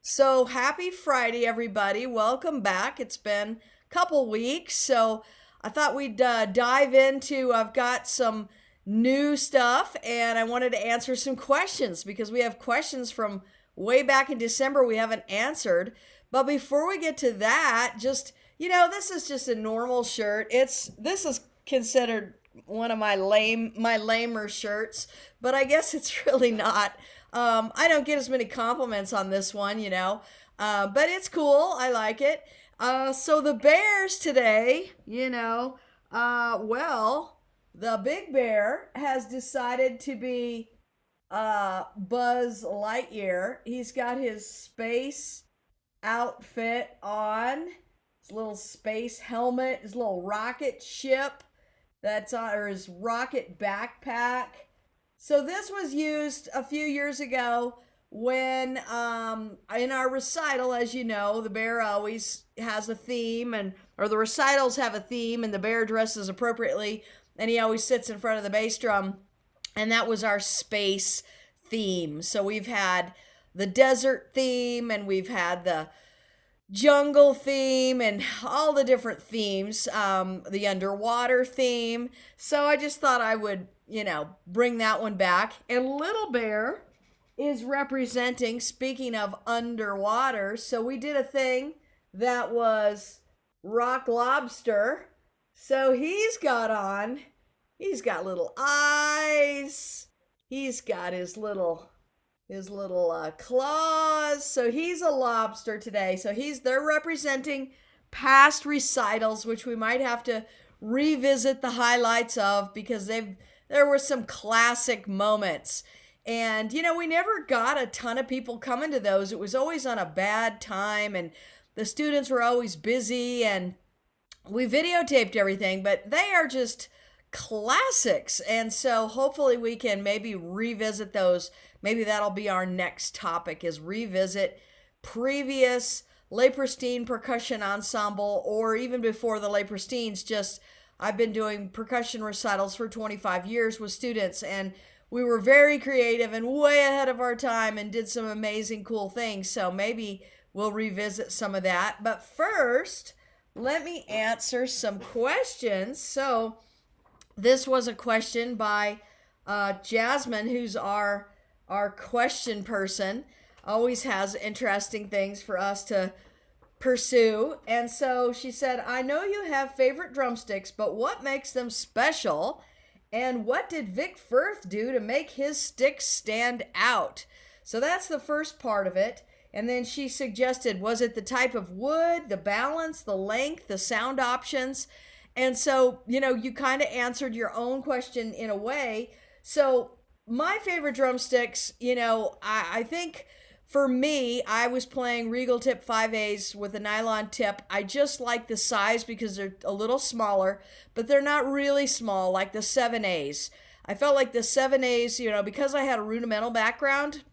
So happy Friday, everybody. Welcome back. It's been a couple weeks. So I thought we'd dive into, I've got some new stuff and I wanted to answer some questions because we have questions from way back in December we haven't answered. But before we get to that, this is just a normal shirt. This is considered one of my lamer shirts, but I guess it's really not. I don't get as many compliments on this one, but it's cool. I like it. So the Bears today, the Big Bear has decided to be Buzz Lightyear. He's got his space outfit on, his little space helmet, his little rocket ship that's on, or his rocket backpack. So this was used a few years ago when in our recital, as you know, the bear always has a theme, and or the recitals have a theme, and the bear dresses appropriately, and he always sits in front of the bass drum, and that was our space theme. So we've had the desert theme, and we've had the jungle theme and all the different themes, the underwater theme. So I just thought I would, bring that one back. And Little Bear is representing, speaking of underwater, so we did a thing that was rock lobster. So he's got little eyes, he's got his little claws. So he's a lobster today. So they're representing past recitals, which we might have to revisit the highlights of because there were some classic moments. And we never got a ton of people coming to those. It was always on a bad time, and the students were always busy, and we videotaped everything, but they are just classics. And so hopefully we can maybe revisit those. Maybe that'll be our next topic, is revisit previous Les Pristines percussion ensemble, or even before the Les Pristines. Just I've been doing percussion recitals for 25 years with students, and we were very creative and way ahead of our time and did some amazing cool things. So maybe we'll revisit some of that. But first, let me answer some questions. So this was a question by Jasmine, who's our question person. Always has interesting things for us to pursue. And so she said, I know you have favorite drumsticks, but what makes them special? And what did Vic Firth do to make his sticks stand out? So that's the first part of it. And then she suggested, was it the type of wood, the balance, the length, the sound options? And so, you kind of answered your own question in a way. So my favorite drumsticks, I think for me, I was playing Regal Tip 5As with a nylon tip. I just like the size because they're a little smaller, but they're not really small like the 7As. I felt like the 7As, because I had a rudimental background,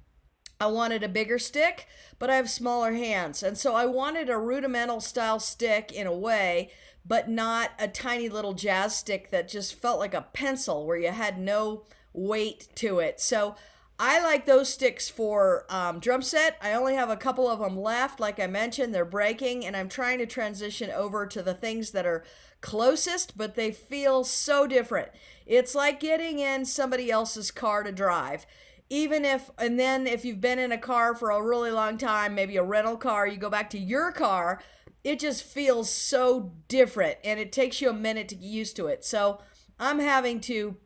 I wanted a bigger stick, but I have smaller hands. And so I wanted a rudimental style stick in a way, but not a tiny little jazz stick that just felt like a pencil where you had no weight to it. So I like those sticks for drum set. I only have a couple of them left. Like I mentioned, they're breaking, and I'm trying to transition over to the things that are closest, but they feel so different. It's like getting in somebody else's car to drive. And then if you've been in a car for a really long time, maybe a rental car, you go back to your car, it just feels so different, and it takes you a minute to get used to it. So I'm having to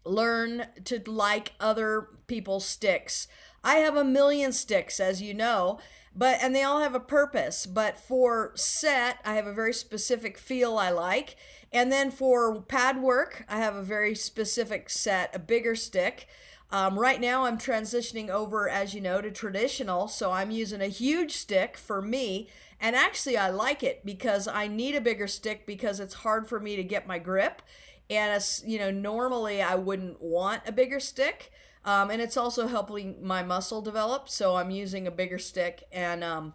learn to like other people's sticks. I have a million sticks, as you know, and they all have a purpose. But for set, I have a very specific feel I like. And then for pad work, I have a very specific set, a bigger stick. Right now I'm transitioning over, as you know, to traditional. So I'm using a huge stick for me. And actually I like it because I need a bigger stick because it's hard for me to get my grip. And normally I wouldn't want a bigger stick. And it's also helping my muscle develop. So I'm using a bigger stick. And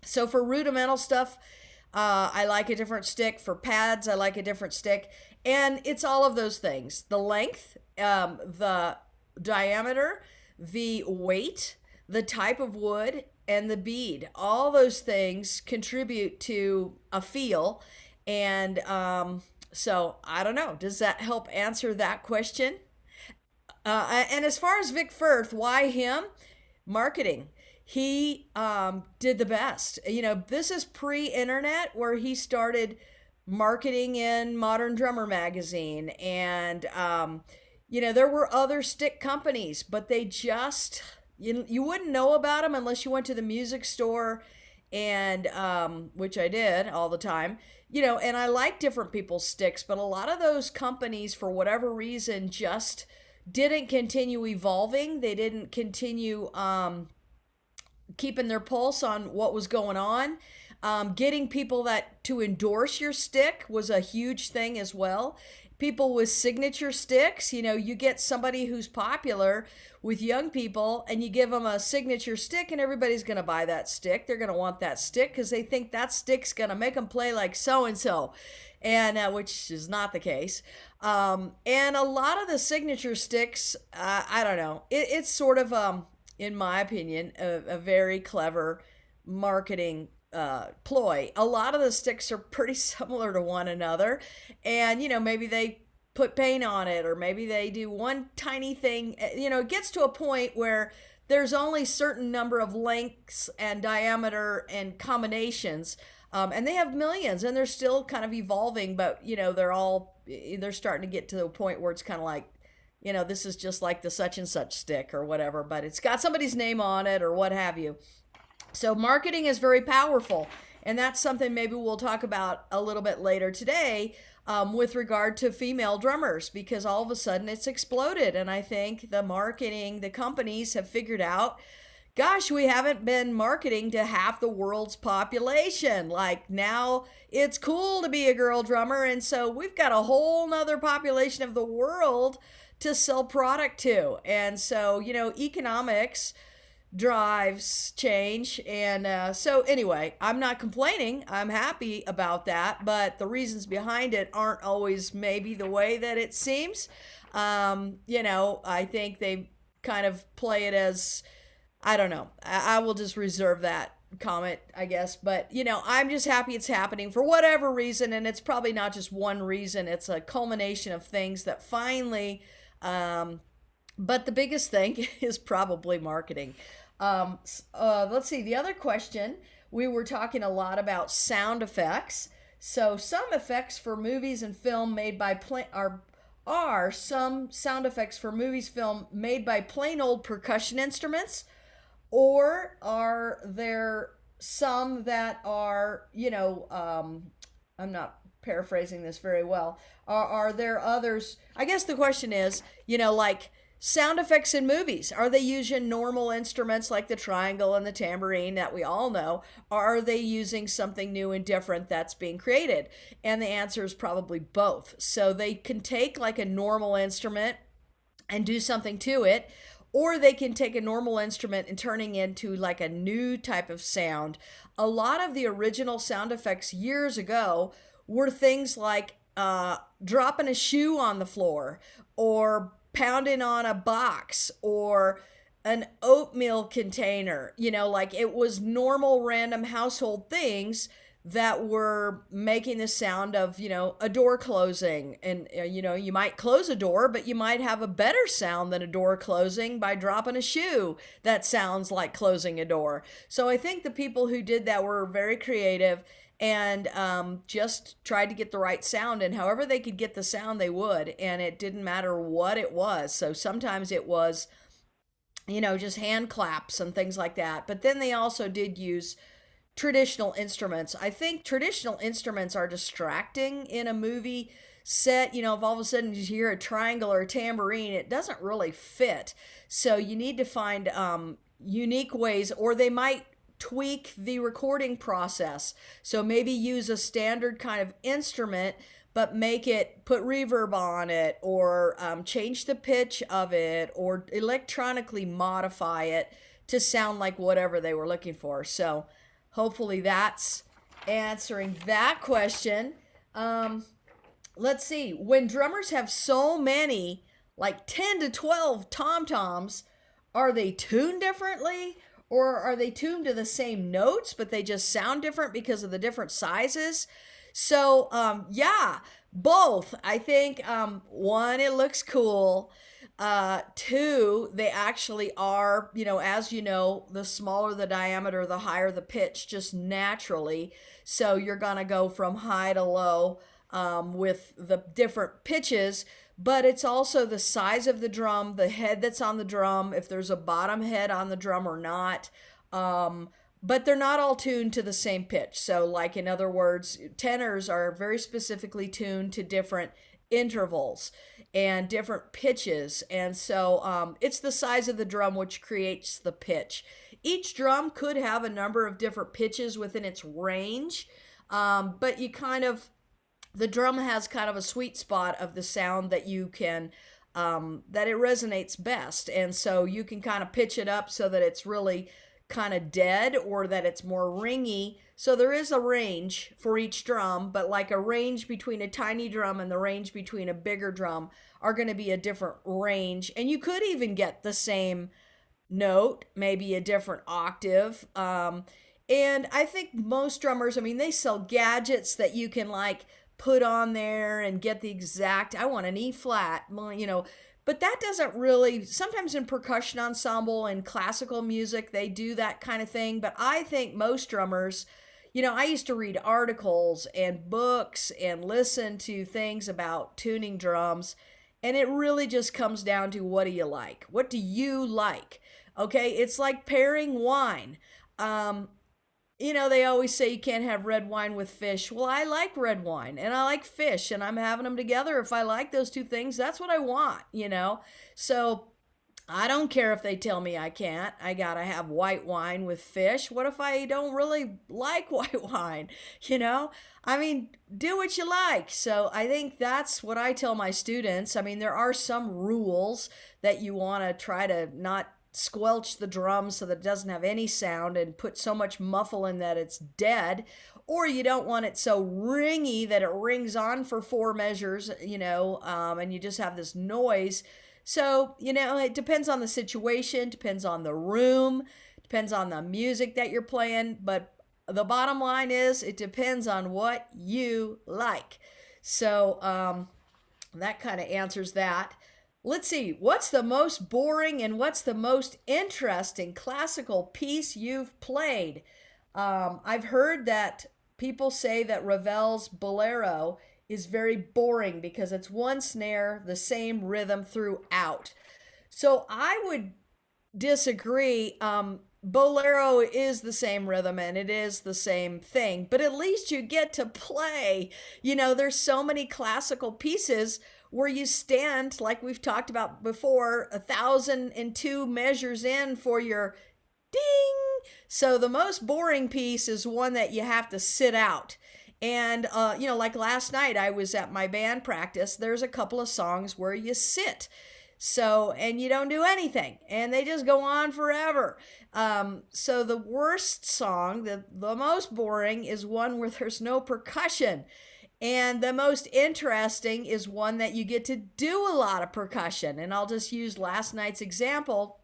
so for rudimental stuff, I like a different stick. For pads, I like a different stick. And it's all of those things. The length, the diameter, the weight, the type of wood, and the bead. All those things contribute to a feel. And so I don't know. Does that help answer that question? And as far as Vic Firth, why him? Marketing. He did the best. You know, this is pre-internet where he started marketing in Modern Drummer magazine, and you know, there were other stick companies, but they just you wouldn't know about them unless you went to the music store, and which I did all the time. You know, and I like different people's sticks, but a lot of those companies, for whatever reason, just didn't continue evolving. They didn't continue keeping their pulse on what was going on. Getting people that to endorse your stick was a huge thing as well. People with signature sticks, you know, you get somebody who's popular with young people and you give them a signature stick and everybody's going to buy that stick. They're going to want that stick because they think that stick's going to make them play like so and so, and which is not the case. And a lot of the signature sticks, I don't know, it's sort of in my opinion, a very clever marketing ploy. A lot of the sticks are pretty similar to one another, and you know, maybe they put paint on it, or maybe they do one tiny thing. You know, it gets to a point where there's only certain number of lengths and diameter and combinations, and they have millions, and they're still kind of evolving. But you know, they're starting to get to the point where it's kind of like, you know, this is just like the such and such stick or whatever, but it's got somebody's name on it or what have you. So marketing is very powerful, and that's something maybe we'll talk about a little bit later today, with regard to female drummers, because all of a sudden it's exploded. And I think the companies have figured out, gosh, we haven't been marketing to half the world's population. Like, now it's cool to be a girl drummer, and so we've got a whole nother population of the world to sell product to. And so, you know, economics drives change. And so anyway, I'm not complaining. I'm happy about that, but the reasons behind it aren't always maybe the way that it seems. You know, I think they kind of play it as, I don't know. I will just reserve that comment, I guess. But, you know, I'm just happy it's happening for whatever reason. And it's probably not just one reason. It's a culmination of things that finally, but the biggest thing is probably marketing. Let's see, the other question, we were talking a lot about sound effects. So some effects for movies and film made by are some sound effects for movies, film made by plain old percussion instruments, or are there some that are, you know, I'm not paraphrasing this very well. Are there others? I guess the question is, you know, like sound effects in movies, are they using normal instruments like the triangle and the tambourine that we all know? Or are they using something new and different that's being created? And the answer is probably both. So they can take like a normal instrument and do something to it, or they can take a normal instrument and turning into like a new type of sound. A lot of the original sound effects years ago were things like dropping a shoe on the floor, or pounding on a box, or an oatmeal container. You know, like it was normal random household things that were making the sound of, you know, a door closing. And you know, you might close a door, but you might have a better sound than a door closing by dropping a shoe that sounds like closing a door. So I think the people who did that were very creative, and just tried to get the right sound, and however they could get the sound they would, and it didn't matter what it was. So sometimes it was, you know, just hand claps and things like that, but then they also did use traditional instruments. I think traditional instruments are distracting in a movie set. You know, if all of a sudden you hear a triangle or a tambourine, it doesn't really fit. So you need to find unique ways, or they might tweak the recording process. So maybe use a standard kind of instrument, but put reverb on it, or change the pitch of it, or electronically modify it to sound like whatever they were looking for. So hopefully that's answering that question. Let's see. When drummers have so many, like 10 to 12 tom-toms, are they tuned differently, Or are they tuned to the same notes, but they just sound different because of the different sizes? So, yeah, both. I think one, it looks cool. Two, they actually are, as you know, the smaller the diameter, the higher the pitch, just naturally. So you're gonna go from high to low with the different pitches. But it's also the size of the drum, the head that's on the drum, if there's a bottom head on the drum or not. Um, but they're not all tuned to the same pitch. So, like in other words, tenors are very specifically tuned to different intervals and different pitches. And so it's the size of the drum which creates the pitch. Each drum could have a number of different pitches within its range, but the drum has kind of a sweet spot of the sound that you can that it resonates best, and so you can kind of pitch it up so that it's really kind of dead or that it's more ringy. So there is a range for each drum, but like a range between a tiny drum and the range between a bigger drum are going to be a different range, and you could even get the same note, maybe a different octave. And I think most drummers, I mean, they sell gadgets that you can like put on there and get the exact, I want an E flat, but that doesn't really, sometimes in percussion ensemble and classical music, they do that kind of thing. But I think most drummers, I used to read articles and books and listen to things about tuning drums. And it really just comes down to what do you like? What do you like? Okay, it's like pairing wine. Um, they always say you can't have red wine with fish. Well, I like red wine and I like fish, and I'm having them together. If I like those two things, that's what I want. So I don't care if they tell me I can't. I gotta have white wine with fish. What if I don't really like white wine? You know? I mean, do what you like. So I think that's what I tell my students. I mean, there are some rules that you want to try to not squelch the drum so that it doesn't have any sound and put so much muffle in that it's dead, or you don't want it so ringy that it rings on for four measures, and you just have this noise. So, it depends on the situation, depends on the room, depends on the music that you're playing, but the bottom line is it depends on what you like. So that kind of answers that. Let's see, what's the most boring and what's the most interesting classical piece you've played? I've heard that people say that Ravel's Bolero is very boring because it's one snare, the same rhythm throughout. So I would disagree. Bolero is the same rhythm and it is the same thing, but at least you get to play. There's so many classical pieces where you stand, like we've talked about before, 1,002 measures in for your ding. So the most boring piece is one that you have to sit out. And, like last night, I was at my band practice. There's a couple of songs where you sit. So, and you don't do anything, and they just go on forever. So the worst song, the most boring, is one where there's no percussion. And the most interesting is one that you get to do a lot of percussion. And I'll just use last night's example.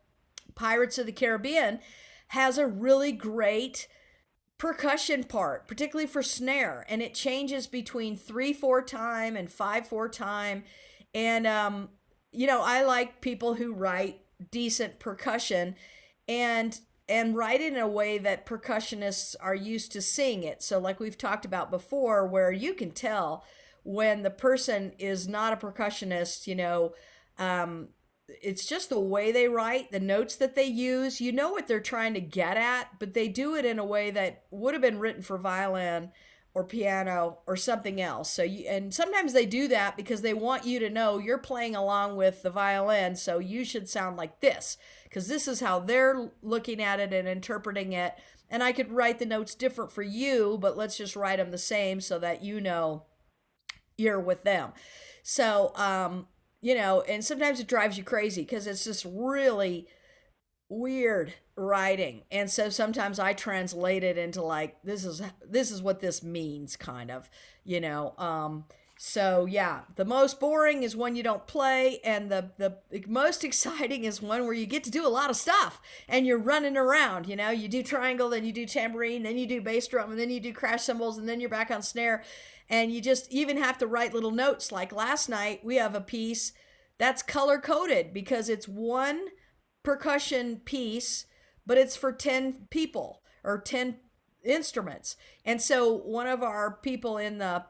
Pirates of the Caribbean has a really great percussion part, particularly for snare, and it changes between 3/4 time and 5/4 time. And I like people who write decent percussion and write it in a way that percussionists are used to seeing it. So like we've talked about before, where you can tell when the person is not a percussionist, it's just the way they write, the notes that they use. You know what they're trying to get at, but they do it in a way that would have been written for violin or piano or something else. And sometimes they do that because they want you to know you're playing along with the violin, so you should sound like this, because this is how they're looking at it and interpreting it. And I could write the notes different for you, but let's just write them the same so that you're with them. So, and sometimes it drives you crazy because it's just really weird writing. And so sometimes I translate it into like this is what this means kind of, So yeah, the most boring is one you don't play, and the most exciting is one where you get to do a lot of stuff and you're running around. You know, you do triangle, then you do tambourine, then you do bass drum, and then you do crash cymbals, and then you're back on snare, and you just even have to write little notes. Like last night, we have a piece that's color coded because it's one percussion piece, but it's for 10 people or 10 instruments. And so one of our people in the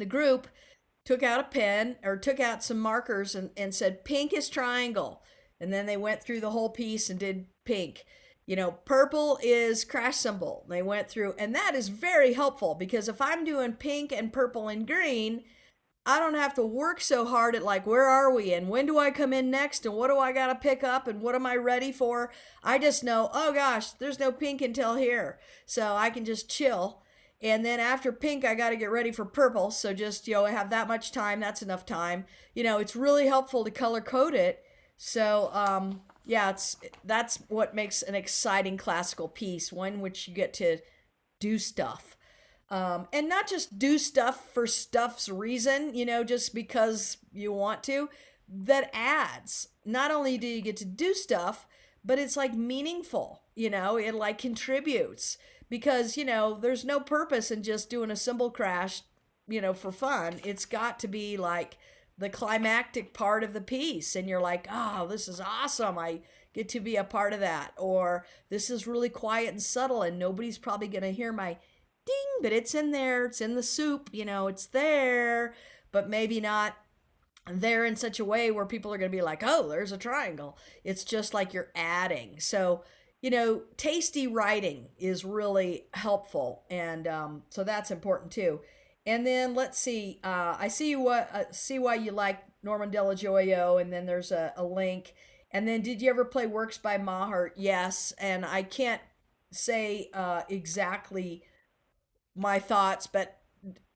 group took out a pen or took out some markers and said pink is triangle, and then they went through the whole piece and did pink. You know, purple is crash cymbal. They went through, and that is very helpful because if I'm doing pink and purple and green, I don't have to work so hard at like, where are we and when do I come in next and what do I got to pick up and what am I ready for? I just know, oh gosh, there's no pink until here. So I can just chill. And then after pink, I got to get ready for purple. So just, I have that much time. That's enough time. It's really helpful to color code it. So, yeah, that's what makes an exciting classical piece, one which you get to do stuff. And not just do stuff for stuff's reason, just because you want to. That adds. Not only do you get to do stuff, but it's like meaningful, it like contributes because, there's no purpose in just doing a cymbal crash, for fun. It's got to be like the climactic part of the piece. And you're like, oh, this is awesome. I get to be a part of that. Or this is really quiet and subtle and nobody's probably going to hear my ding, but it's in there, it's in the soup, it's there, but maybe not there in such a way where people are going to be like, oh, there's a triangle. It's just like you're adding. So, tasty writing is really helpful. And so that's important too. And then let's see, I see why you like Norman Delajoyo, and then there's a link. And then did you ever play Works by Maher? Yes. And I can't say exactly my thoughts, but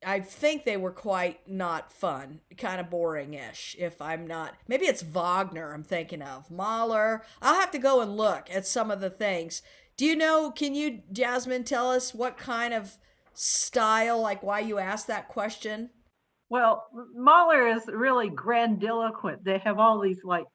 I think they were quite not fun, kind of boring-ish. If I'm not, maybe it's Wagner I'm thinking of, Mahler. I'll have to go and look at some of the things. Do you know? Can you, Jasmine, tell us what kind of style, like why you asked that question? Well, Mahler is really grandiloquent. They have all these like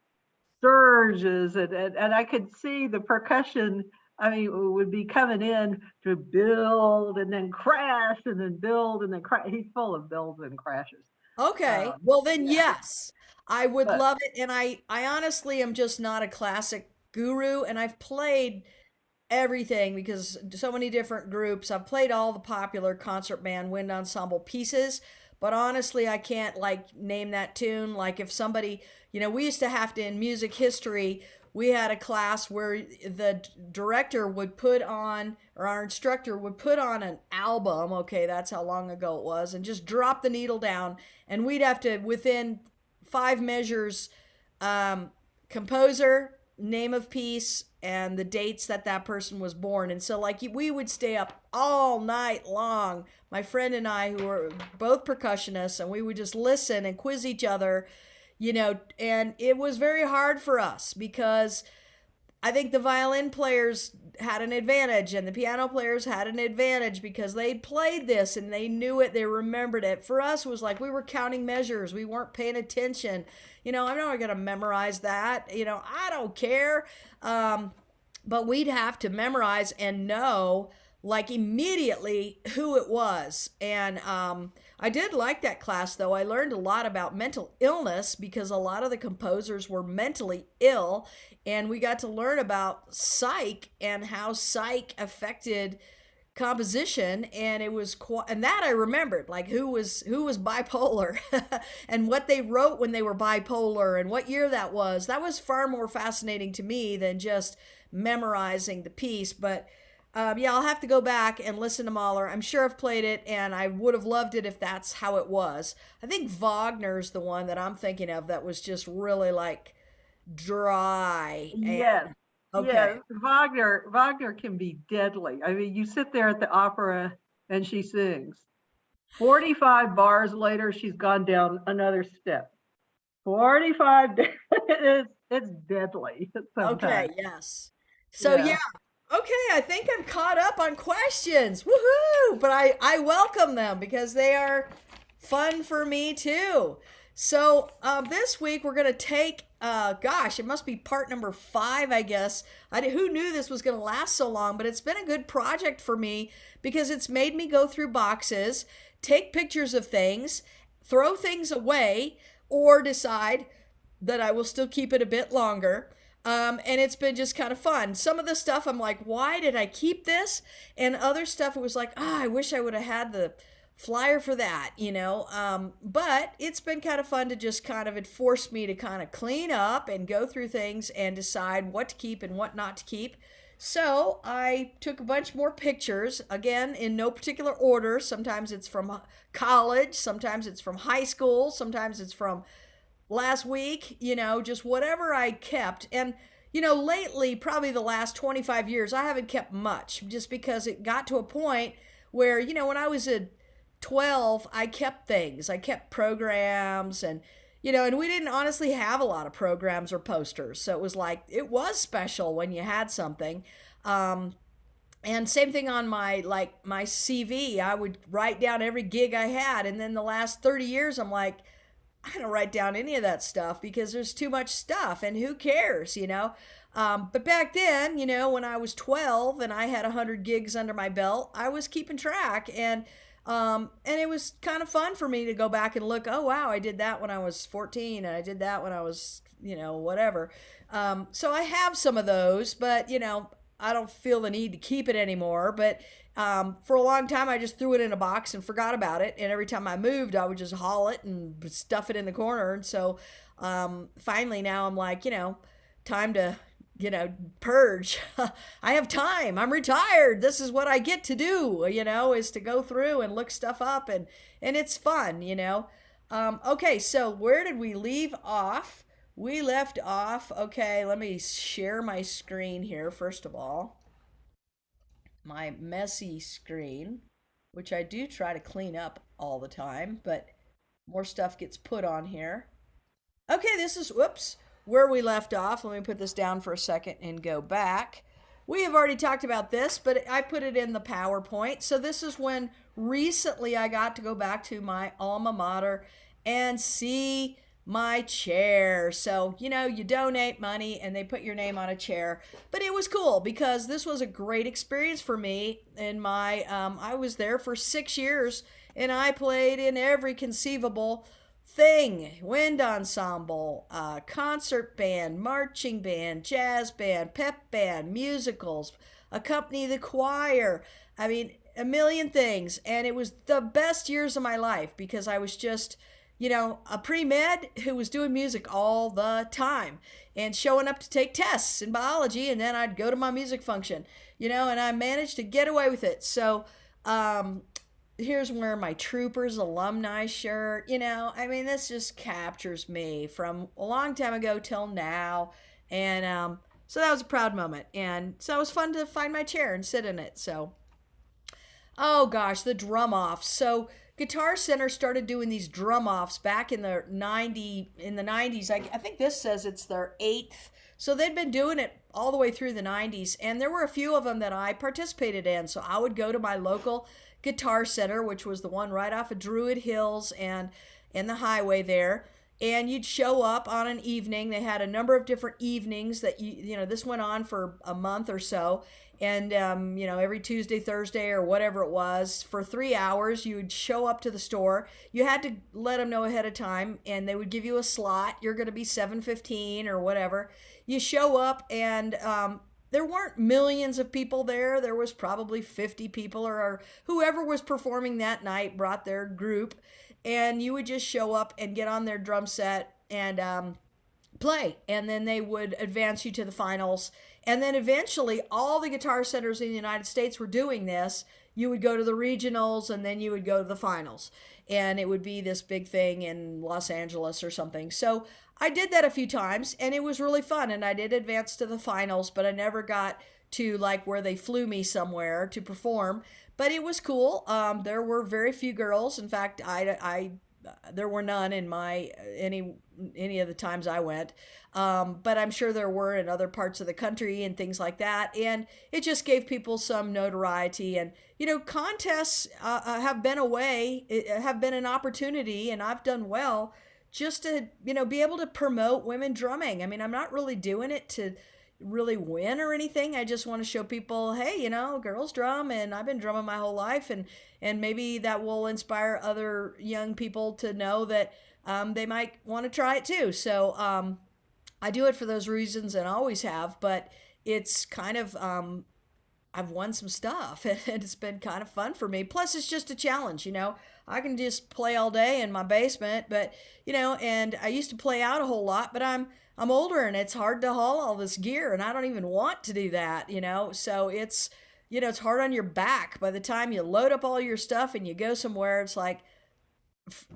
surges, and I could see the percussion. I mean, would be coming in to build and then crash and then build and then crash. He's full of builds and crashes. Okay, well then Yeah, yes, I would but love it. And I honestly am just not a classic guru, and I've played everything because so many different groups. I've played all the popular concert band wind ensemble pieces, but honestly, I can't like name that tune. Like if somebody, we used to have to in music history, we had a class where the director would put on, or our instructor would put on an album. Okay, that's how long ago it was, and just drop the needle down, and we'd have to within 5 measures, composer, name of piece, and the dates that that person was born. And so like we would stay up all night long, my friend and I, who were both percussionists, and we would just listen and quiz each other, and it was very hard for us because I think the violin players had an advantage and the piano players had an advantage because they'd played this and they knew it, they remembered it. For us, it was like we were counting measures, we weren't paying attention. I'm not going to memorize that. I don't care. But we'd have to memorize and know like immediately who it was. And I did like that class though. I learned a lot about mental illness because a lot of the composers were mentally ill, and we got to learn about psych and how psych affected composition. And it was and that I remembered, like who was bipolar and what they wrote when they were bipolar and what year that was. That was far more fascinating to me than just memorizing the piece. But yeah, I'll have to go back and listen to Mahler. I'm sure I've played it, and I would have loved it if that's how it was. I think Wagner's the one that I'm thinking of that was just really like dry. yes, Okay. yes, Wagner can be deadly. I mean, you sit there at the opera and she sings. 45 bars later, she's gone down another step. 45 it's deadly Okay. sometimes. Yes. So Yeah. yeah. Okay. I think I'm caught up on questions. Woohoo! But I welcome them because they are fun for me too. So this week we're gonna take. Gosh, it must be part number 5, I guess. Who knew this was gonna last so long? But it's been a good project for me because it's made me go through boxes, take pictures of things, throw things away, or decide that I will still keep it a bit longer. And it's been just kind of fun. Some of the stuff I'm like, why did I keep this? And other stuff it was like, I wish I would have had the flyer for that, you know. But it's been kind of fun to just kind of, it forced me to kind of clean up and go through things and decide what to keep and what not to keep. So I took a bunch more pictures, again, in no particular order. Sometimes it's from college, sometimes it's from high school, sometimes it's from last week, you know, just whatever I kept. And, you know, lately, probably the last 25 years, I haven't kept much just because it got to a point where, you know, when I was at 12, I kept things. I kept programs and, you know, and we didn't honestly have a lot of programs or posters. So it was like, it was special when you had something. Um, and same thing on my CV. I would write down every gig I had. And then the last 30 years, I'm like, I don't write down any of that stuff because there's too much stuff and who cares, you know? But back then, you know, when I was 12 and I had 100 gigs under my belt, I was keeping track and it was kind of fun for me to go back and look, oh, wow, I did that when I was 14 and I did that when I was, you know, whatever. So I have some of those, but, you know, I don't feel the need to keep it anymore. But for a long time, I just threw it in a box and forgot about it. And every time I moved, I would just haul it and stuff it in the corner. And so finally, now I'm like, you know, time to, you know, purge. I have time. I'm retired. This is what I get to do, you know, is to go through and look stuff up and it's fun, you know. Okay, so where did we leave off? We left off. Okay, let me share my screen here first of all, my messy screen, which I do try to clean up all the time, but more stuff gets put on here. Okay, this is, whoops, where we left off. Let me put this down for a second and go back. We have already talked about this, but I put it in the PowerPoint. So this is when recently I got to go back to my alma mater and see my chair. So, you know, you donate money and they put your name on a chair. But it was cool because this was a great experience for me. And I was there for 6 years and I played in every conceivable thing: wind ensemble, concert band, marching band, jazz band, pep band, musicals, accompany the choir. I mean, a million things. And it was the best years of my life because I was just, you know, a pre med who was doing music all the time and showing up to take tests in biology. And then I'd go to my music function, you know, and I managed to get away with it. So, here's where my Troopers alumni shirt, you know, I mean, this just captures me from a long time ago till now. And so that was a proud moment. And so it was fun to find my chair and sit in it. So, oh gosh, the drum offs. So Guitar Center started doing these drum offs back in the 90s. I think this says it's their 8th. So they'd been doing it all the way through the 90s, and there were a few of them that I participated in. So I would go to my local Guitar Center, which was the one right off of Druid Hills and the highway there. And you'd show up on an evening. They had a number of different evenings that you know, this went on for a month or so. And you know, every Tuesday, Thursday, or whatever it was, for 3 hours, you would show up to the store. You had to let them know ahead of time, and they would give you a slot. You're going to be 7:15 or whatever. You show up, and there weren't millions of people there. There was probably 50 people, or whoever was performing that night brought their group, and you would just show up and get on their drum set and play, and then they would advance you to the finals. And then eventually all the guitar centers in the United States were doing this. You would go to the regionals and then you would go to the finals, and it would be this big thing in Los Angeles or something. So I did that a few times and it was really fun, and I did advance to the finals, but I never got to like where they flew me somewhere to perform. But it was cool. There were very few girls. In fact, there were none in my any of the times I went, but I'm sure there were in other parts of the country and things like that. And it just gave people some notoriety. And contests have been a way, have been an opportunity, and I've done well just to be able to promote women drumming. I mean, I'm not really doing it to really win or anything. I just want to show people, hey, girls drum, and I've been drumming my whole life, and maybe that will inspire other young people to know that they might want to try it too. So I do it for those reasons and always have, but it's kind of I've won some stuff and it's been kind of fun for me. Plus, it's just a challenge. I can just play all day in my basement, but and I used to play out a whole lot, but I'm older and it's hard to haul all this gear, and I don't even want to do that. So it's hard on your back by the time you load up all your stuff and you go somewhere. It's like,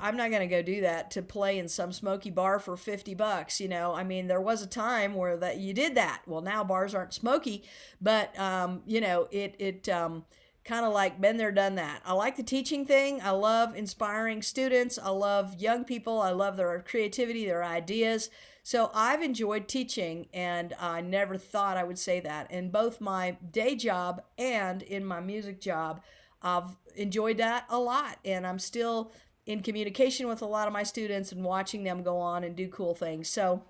I'm not going to go do that to play in some smoky bar for $50. I mean, there was a time where that you did that. Well, now bars aren't smoky, but it kind of like been there, done that. I like the teaching thing. I love inspiring students. I love young people. I love their creativity, their ideas. So I've enjoyed teaching, and I never thought I would say that. In both my day job and in my music job, I've enjoyed that a lot, and I'm still in communication with a lot of my students and watching them go on and do cool things. So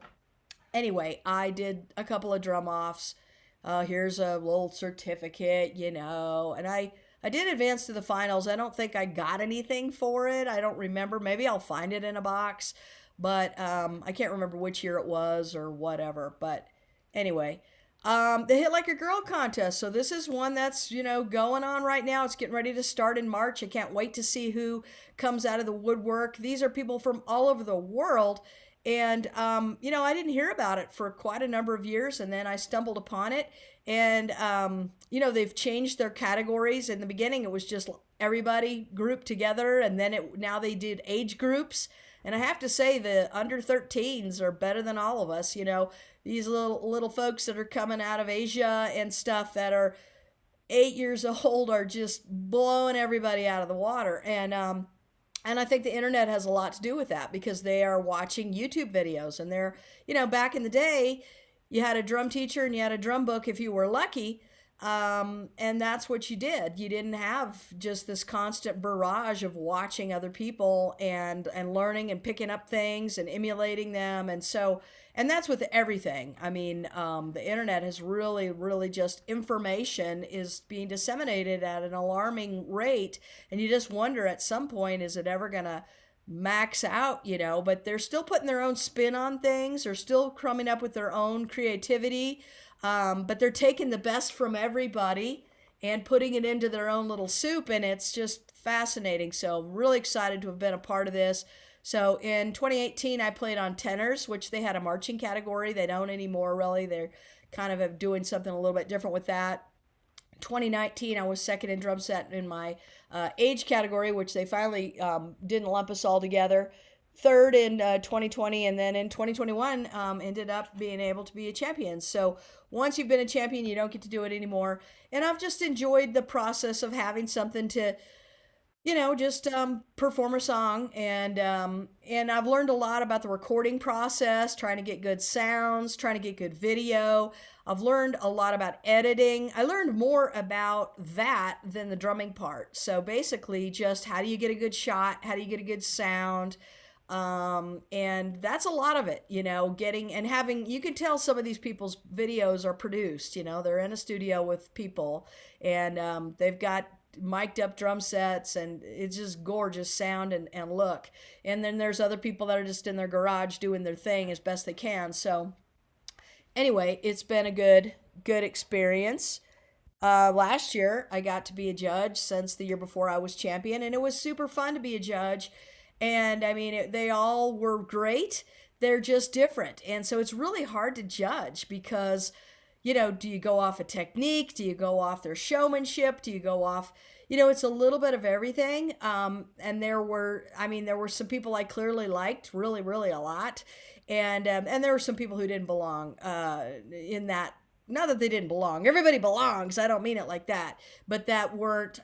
anyway, I did a couple of drum offs. Here's a little certificate, and I did advance to the finals. I don't think I got anything for it. I don't remember. Maybe I'll find it in a box, but I can't remember which year it was or whatever. But anyway, the Hit Like a Girl contest. So this is one that's, going on right now. It's getting ready to start in March. I can't wait to see who comes out of the woodwork. These are people from all over the world. And, I didn't hear about it for quite a number of years. And then I stumbled upon it. And, they've changed their categories. In the beginning, it was just everybody grouped together. And then now they did age groups. And I have to say, the under 13s are better than all of us. These little folks that are coming out of Asia and stuff that are 8 years old are just blowing everybody out of the water. And I think the internet has a lot to do with that, because they are watching YouTube videos, and they're, back in the day, you had a drum teacher and you had a drum book if you were lucky. And that's what you did. You didn't have just this constant barrage of watching other people and learning and picking up things and emulating them. And that's with everything. I mean, the internet has really just, information is being disseminated at an alarming rate. And you just wonder, at some point, is it ever going to max out, but they're still putting their own spin on things. They're still coming up with their own creativity. But they're taking the best from everybody and putting it into their own little soup, and it's just fascinating. So I'm really excited to have been a part of this. So in 2018, I played on tenors, which they had a marching category. They don't anymore, really. They're kind of doing something a little bit different with that. 2019, I was second in drum set in my age category, which they finally didn't lump us all together. Third in 2020, and then in 2021 ended up being able to be a champion. So once you've been a champion, you don't get to do it anymore. And I've just enjoyed the process of having something to, just perform a song. And I've learned a lot about the recording process, trying to get good sounds, trying to get good video. I've learned a lot about editing. I learned more about that than the drumming part. So basically, just how do you get a good shot? How do you get a good sound? And that's a lot of it, getting and having, you can tell some of these people's videos are produced, they're in a studio with people, and they've got mic'd up drum sets, and it's just gorgeous sound and look. And then there's other people that are just in their garage doing their thing as best they can. So anyway, it's been a good experience. Last year, I got to be a judge, since the year before I was champion, and it was super fun to be a judge. And I mean, they all were great. They're just different. And so it's really hard to judge, because, do you go off a technique? Do you go off their showmanship? Do you go off, it's a little bit of everything. And there were some people I clearly liked really a lot. And there were some people who didn't belong in that. Not that they didn't belong. Everybody belongs. I don't mean it like that. But that weren't,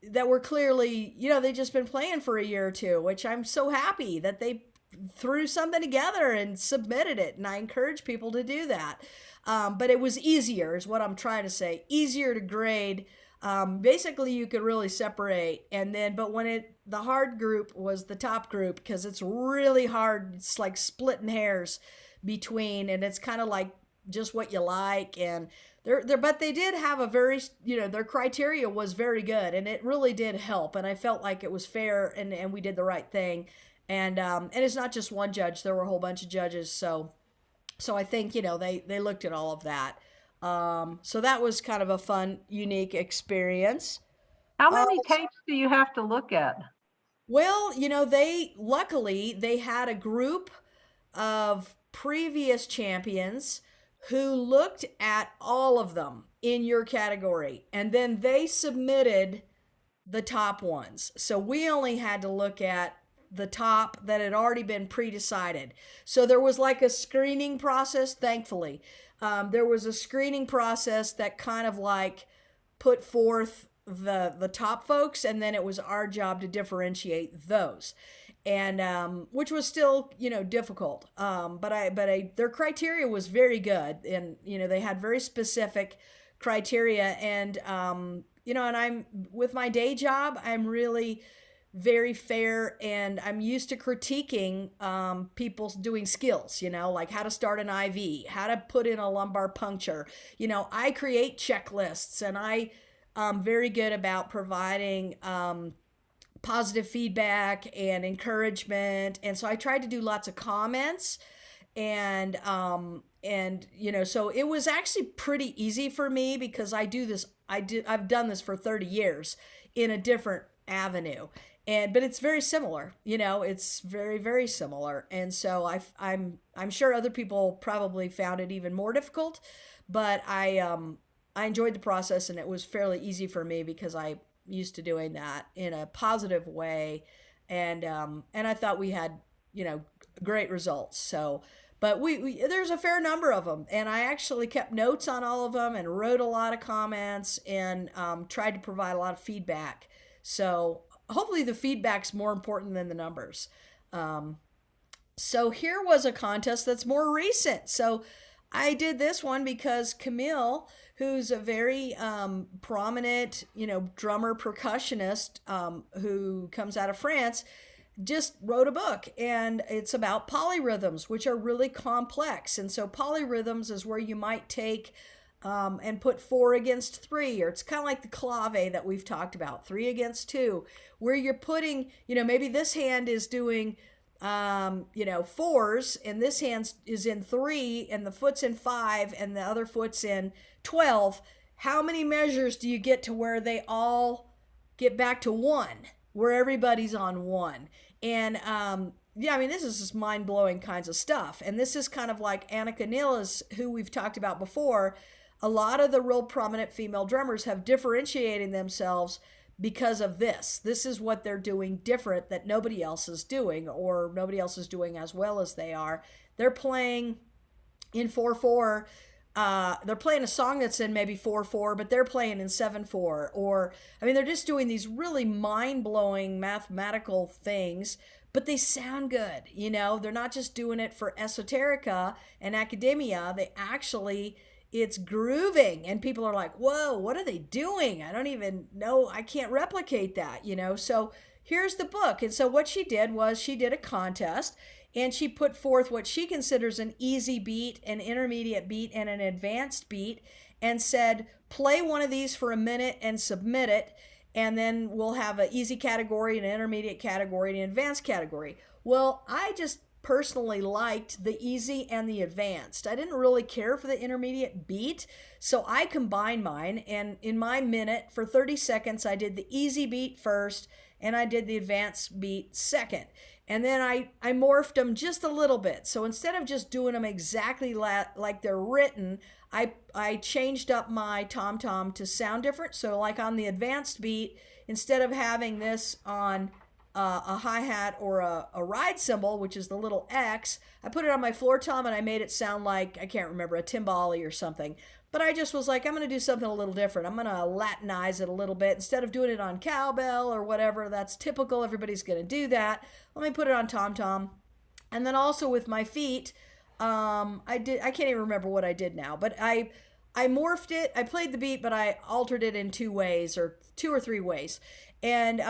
that were clearly, they just been playing for a year or two, which I'm so happy that they threw something together and submitted it. And I encourage people to do that. But it was easier, is what I'm trying to say. Easier to grade. Basically, you could really separate. And then, but the hard group was the top group because it's really hard. It's like splitting hairs between, and it's kind of like just what you like. And but they did have a very, their criteria was very good, and it really did help. And I felt like it was fair, and we did the right thing. And it's not just one judge; there were a whole bunch of judges. So I think they looked at all of that. So that was kind of a fun, unique experience. How Uh, many tapes do you have to look at? well, they luckily they had a group of previous champions who looked at all of them in your category, and then they submitted the top ones. So we only had to look at the top that had already been pre-decided. So there was like a screening process, thankfully. There was a screening process that kind of like put forth the top folks, and then it was our job to differentiate those, and which was still difficult. But their criteria was very good, and they had very specific criteria, and and I'm with my day job, I'm really very fair, and I'm used to critiquing people doing skills, like how to start an IV, how to put in a lumbar puncture. I create checklists, and I'm very good about providing positive feedback and encouragement. And so I tried to do lots of comments, and so it was actually pretty easy for me because I've done this for 30 years in a different avenue. But it's very similar, it's very, very similar. And so I'm sure other people probably found it even more difficult, but I enjoyed the process, and it was fairly easy for me because I used to doing that in a positive way. And I thought we had, great results. So, but there's a fair number of them, and I actually kept notes on all of them and wrote a lot of comments, and tried to provide a lot of feedback. So hopefully the feedback's more important than the numbers. So here was a contest that's more recent. So I did this one because Camille, who's a very prominent, drummer percussionist, who comes out of France, just wrote a book, and it's about polyrhythms, which are really complex. And so polyrhythms is where you might take and put 4 against 3, or it's kind of like the clave that we've talked about, 3 against 2, where you're putting, maybe this hand is doing 4s, and this hand is in 3, and the foot's in 5, and the other foot's in 12. How many measures do you get to where they all get back to 1, where everybody's on 1? And yeah, I mean, this is just mind-blowing kinds of stuff. And this is kind of like Annika Niels, who we've talked about before. A lot of the real prominent female drummers have differentiated themselves because of this. This is what they're doing different that nobody else is doing, or nobody else is doing as well as they are. They're playing in 4/4. They're playing a song that's in maybe 4/4, but they're playing in 7/4. Or, I mean, they're just doing these really mind-blowing mathematical things, but they sound good. They're not just doing it for esoterica and academia. It's grooving, and people are like, whoa, what are they doing? I don't even know. I can't replicate that. So here's the book. And so what she did was she did a contest, and she put forth what she considers an easy beat, an intermediate beat, and an advanced beat, and said, play one of these for a minute and submit it, and then we'll have an easy category, an intermediate category, and an advanced category. Well, I just personally liked the easy and the advanced. I didn't really care for the intermediate beat, so I combined mine, and in my minute for 30 seconds I did the easy beat first, and I did the advanced beat second. And then I morphed them just a little bit. So instead of just doing them exactly like they're written, I changed up my tom-tom to sound different. So like on the advanced beat, instead of having this on a hi-hat or a ride cymbal, which is the little X, I put it on my floor tom, and I made it sound like, I can't remember, a timbali or something. But I just was like, I'm going to do something a little different. I'm going to Latinize it a little bit. Instead of doing it on cowbell or whatever, that's typical. Everybody's going to do that. Let me put it on tom tom. And then also with my feet, I can't even remember what I did now, but I morphed it. I played the beat, but I altered it in two ways, or two or three ways. And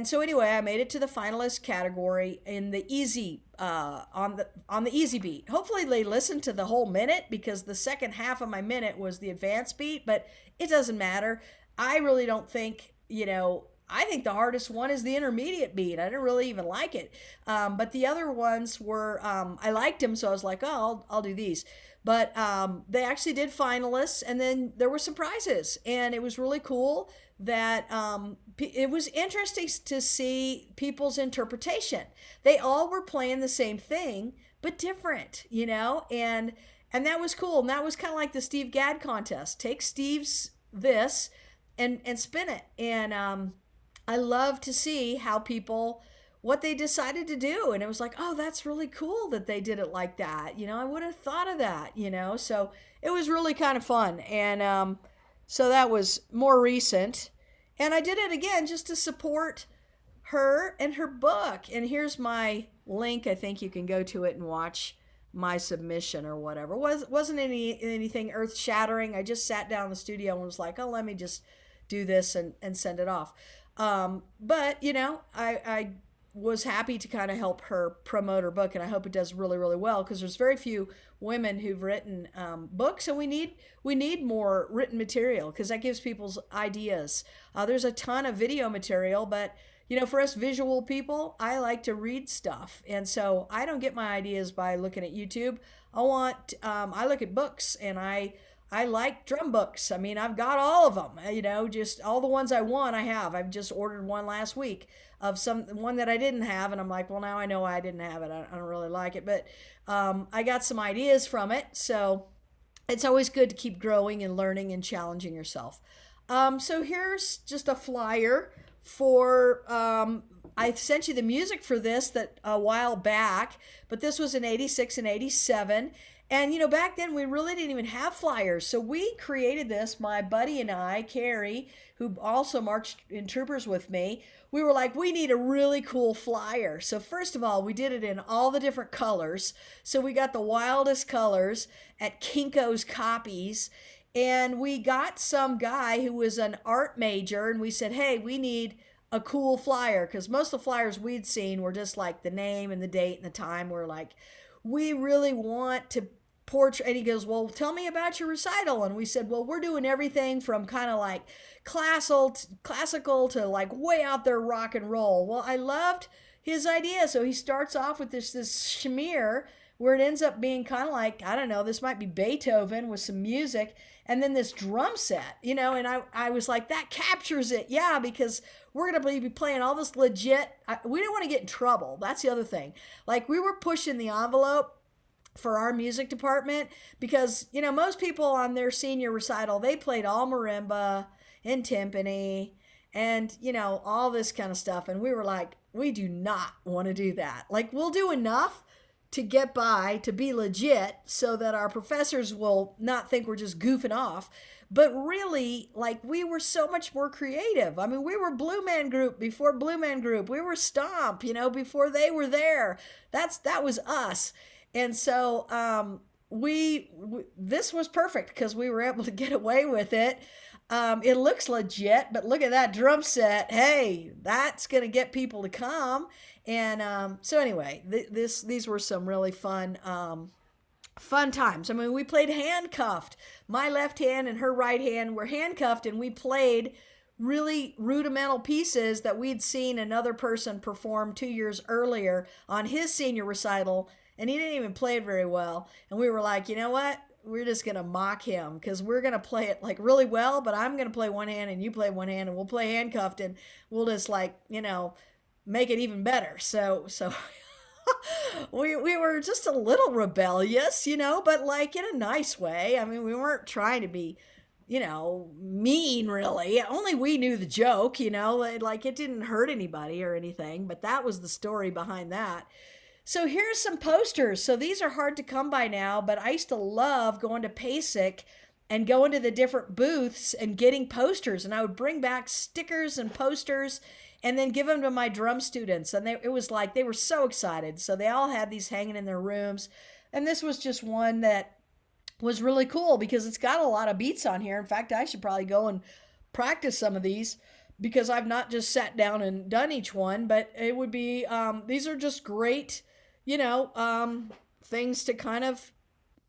so anyway, I made it to the finalist category in the easy on the easy beat. Hopefully they listened to the whole minute, because the second half of my minute was the advanced beat, but it doesn't matter. I really don't think, I think the hardest one is the intermediate beat. I didn't really even like it. But the other ones were, I liked them, so I was like, oh, I'll do these. But they actually did finalists, and then there were some prizes, and it was really cool that it was interesting to see people's interpretation. They all were playing the same thing, but different, and that was cool. And that was kind of like the Steve Gadd contest. Take Steve's this and spin it. And I love to see how people what they decided to do, and it was like, oh, that's really cool that they did it like that. I would have thought of that. So it was really kind of fun. And so that was more recent, and I did it again just to support her and her book. And here's my link. I think you can go to it and watch my submission or whatever. Wasn't anything earth shattering. I just sat down in the studio and was like, oh, let me just do this and send it off. But I was happy to kind of help her promote her book, and I hope it does really, really well, because there's very few women who've written books, and we need more written material, because that gives people's ideas. There's a ton of video material, but for us visual people, I like to read stuff, and so I don't get my ideas by looking at YouTube. I look at books, and I like drum books. I mean, I've got all of them, just all the ones I want, I have. I've just ordered one last week of one that I didn't have, and I'm like, well, now I know why I didn't have it. I don't really like it, but I got some ideas from it. So it's always good to keep growing and learning and challenging yourself. So here's just a flyer for, I sent you the music for this that a while back, but this was in 86 and 87. And back then we really didn't even have flyers. So we created this, my buddy and I, Carrie, who also marched in troopers with me. We were like, we need a really cool flyer. So first of all, we did it in all the different colors. So we got the wildest colors at Kinko's Copies. And we got some guy who was an art major, and we said, hey, we need a cool flyer, because most of the flyers we'd seen were just like the name and the date and the time. We're like, we really want to portrait. And he goes, well, tell me about your recital. And we said, well, we're doing everything from kind of like classical to like way out there rock and roll. Well, I loved his idea. So he starts off with this schmear where it ends up being kind of like, I don't know, this might be Beethoven with some music, and then this drum set, and I was like, that captures it. Yeah, because we're going to be playing all this legit. We didn't want to get in trouble. That's the other thing. Like, we were pushing the envelope for our music department, because most people on their senior recital, they played all marimba and timpani and all this kind of stuff, and we were like, we do not want to do that. Like, we'll do enough to get by, to be legit, so that our professors will not think we're just goofing off. But really, like, we were so much more creative. I mean, we were Blue Man Group before Blue Man Group. We were Stomp, before they were there. That was us. And so this was perfect, because we were able to get away with it. It looks legit, but look at that drum set. Hey, that's going to get people to come. And so anyway, these were some really fun times. I mean, we played handcuffed. My left hand and her right hand were handcuffed, and we played really rudimental pieces that we'd seen another person perform 2 years earlier on his senior recital, and he didn't even play it very well. And we were like, you know what? We're just going to mock him, because we're going to play it like really well, but I'm going to play one hand and you play one hand, and we'll play handcuffed, and we'll just like, make it even better. So we were just a little rebellious, but like in a nice way. I mean, we weren't trying to be, mean really. Only we knew the joke, like it didn't hurt anybody or anything, but that was the story behind that. So here's some posters. So these are hard to come by now, but I used to love going to PASIC and going to the different booths and getting posters. And I would bring back stickers and posters and then give them to my drum students. And it was like they were so excited. So they all had these hanging in their rooms. And this was just one that was really cool because it's got a lot of beats on here. In fact, I should probably go and practice some of these because I've not just sat down and done each one, but it would be, these are just great, you know, things to kind of,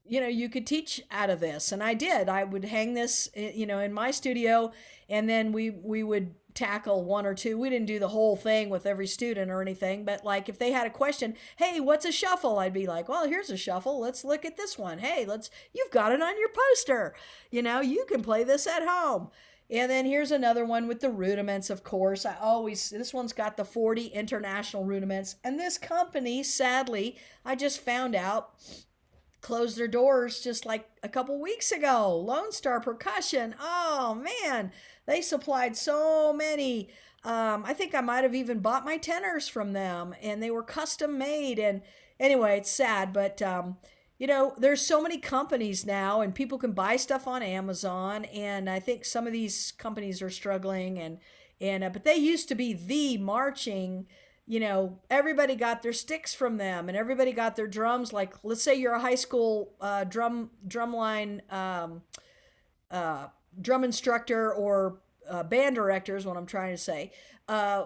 you could teach out of this. And I did. I would hang this, in my studio, and then we would tackle one or two. We didn't do the whole thing with every student or anything, but like if they had a question, hey, what's a shuffle? I'd be like, well, here's a shuffle. Let's look at this one. Hey, you've got it on your poster. You can play this at home. And then here's another one with the rudiments, of course. This one's got the 40 international rudiments. And this company, sadly, I just found out, closed their doors just like a couple weeks ago. Lone Star Percussion. Oh man, they supplied so many. I think I might have even bought my tenors from them, and they were custom made. And anyway, it's sad, but there's so many companies now, and people can buy stuff on Amazon. And I think some of these companies are struggling, but they used to be the marching. Everybody got their sticks from them, and everybody got their drums. Like, let's say you're a high school drumline drum instructor or band director is what I'm trying to say.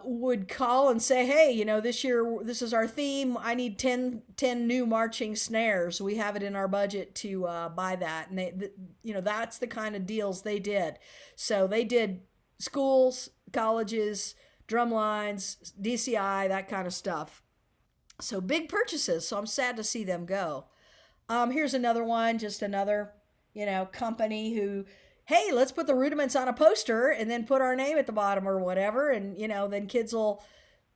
Would call and say, hey, this year this is our theme. I need 10 new marching snares. We have it in our budget to buy that, and that's the kind of deals they did. So they did schools, colleges, drum lines, DCI, that kind of stuff. So big purchases. So I'm sad to see them go. Here's another one, just another, company who, hey, let's put the rudiments on a poster and then put our name at the bottom or whatever. And, then kids will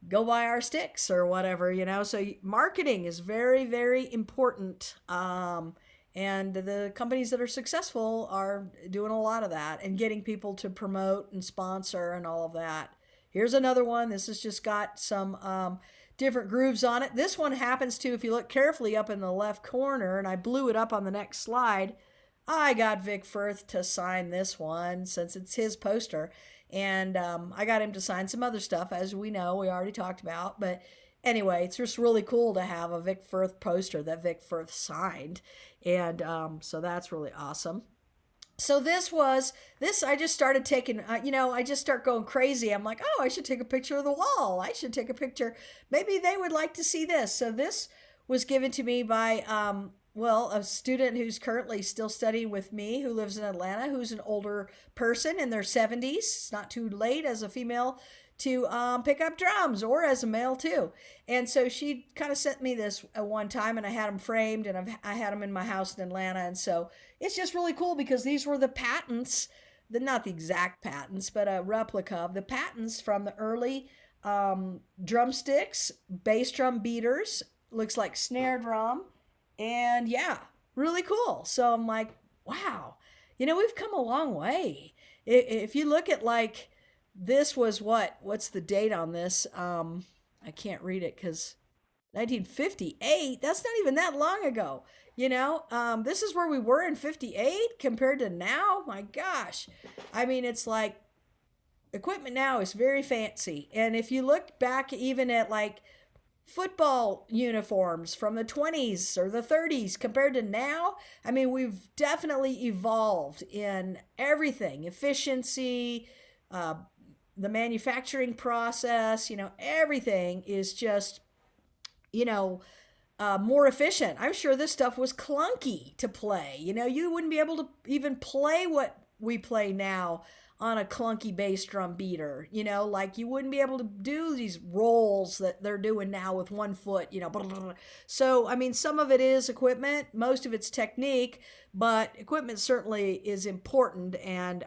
go buy our sticks or whatever, So marketing is very, very important. And the companies that are successful are doing a lot of that and getting people to promote and sponsor and all of that. Here's another one. This has just got some different grooves on it. This one happens to, if you look carefully up in the left corner, and I blew it up on the next slide, I got Vic Firth to sign this one since it's his poster. And I got him to sign some other stuff, as we know, we already talked about. But anyway, it's just really cool to have a Vic Firth poster that Vic Firth signed. And so that's really awesome. So I just started taking, I just start going crazy. I'm like, oh, I should take a picture of the wall. I should take a picture. Maybe they would like to see this. So this was given to me by, a student who's currently still studying with me, who lives in Atlanta, who's an older person in their 70s. It's not too late as a female to pick up drums, or as a male too. And so she kind of sent me this one time, and I had them framed, and I had them in my house in Atlanta. And so it's just really cool because these were the patents, not the exact patents, but a replica of the patents from the early drumsticks, bass drum beaters, looks like snare drum, and yeah, really cool. So I'm like, wow, we've come a long way. If you look at like, this was what's the date on this? I can't read it because 1958, that's not even that long ago. This is where we were in 58 compared to now. My gosh. I mean, it's like equipment now is very fancy. And if you look back even at like football uniforms from the 20s or the 30s compared to now, I mean, we've definitely evolved in everything, efficiency, the manufacturing process, everything is just, more efficient. I'm sure this stuff was clunky to play. You wouldn't be able to even play what we play now on a clunky bass drum beater. Like you wouldn't be able to do these rolls that they're doing now with one foot, So, I mean, some of it is equipment, most of it's technique, but equipment certainly is important. And,